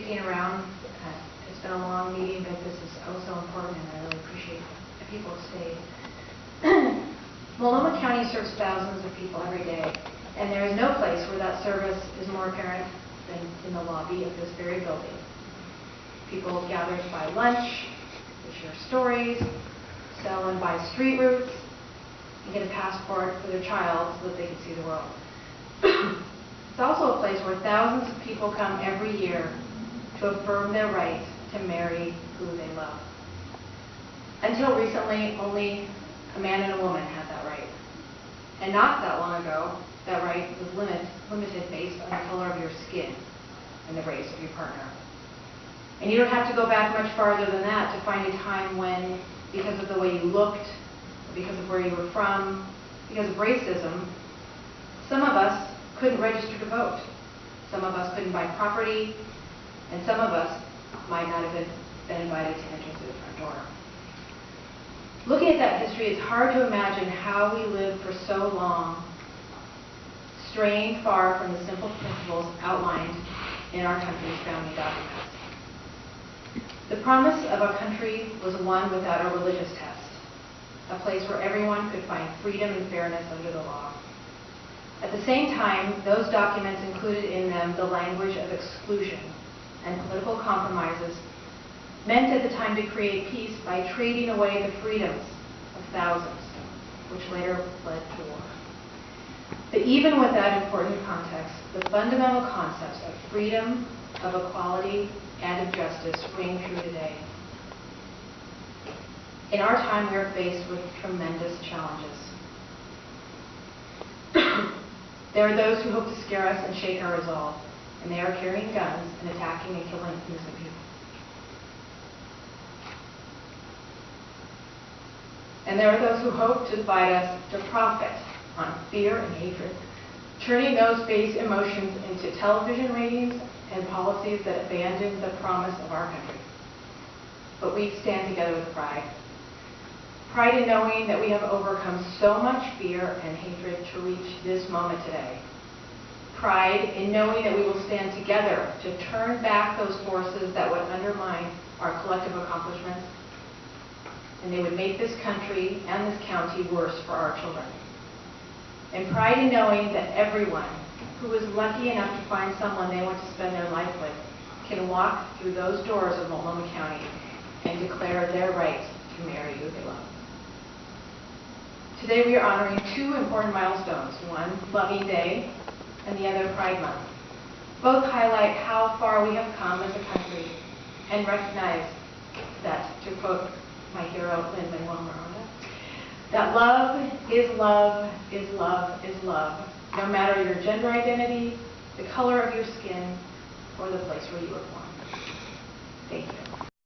sticking around. It's been a long meeting, but this is so important, and I really appreciate that people have stayed. Multnomah County serves thousands of people every day, and there is no place where that service is more apparent than in the lobby of this very building. People gather to buy lunch, they share stories, sell and buy street routes, and get a passport for their child so that they can see the world. It's also a place where thousands of people come every year to affirm their right to marry who they love. Until recently, only a man and a woman had that right. And not that long ago, that right was limited based on the color of your skin and the race of your partner. And you don't have to go back much farther than that to find a time when, because of the way you looked, or because of where you were from, because of racism, some of us couldn't register to vote. Some of us couldn't buy property, and some of us might not have been invited to enter through the front door. Looking at that history, it's hard to imagine how we lived for so long, straying far from the simple principles outlined in our country's founding documents. The promise of a country was one without a religious test, a place where everyone could find freedom and fairness under the law. At the same time, those documents included in them the language of exclusion and political compromises meant at the time to create peace by trading away the freedoms of thousands, which later led to war. But even with that important context, the fundamental concepts of freedom, of equality, and of justice ring true today. In our time, we are faced with tremendous challenges. There are those who hope to scare us and shake our resolve, and they are carrying guns and attacking and killing innocent people. And there are those who hope to divide us to profit on fear and hatred, turning those base emotions into television ratings and policies that abandon the promise of our country. But we stand together with pride. Pride in knowing that we have overcome so much fear and hatred to reach this moment today. Pride in knowing that we will stand together to turn back those forces that would undermine our collective accomplishments, and they would make this country and this county worse for our children. And pride in knowing that everyone who is lucky enough to find someone they want to spend their life with can walk through those doors of Multnomah County and declare their right to marry who they love. Today we are honoring two important milestones, one Loving Day and the other Pride Month. Both highlight how far we have come as a country and recognize that, to quote my hero, Lin-Manuel Miranda, that love is love is love is love, no matter your gender identity, the color of your skin, or the place where you were born. Thank you.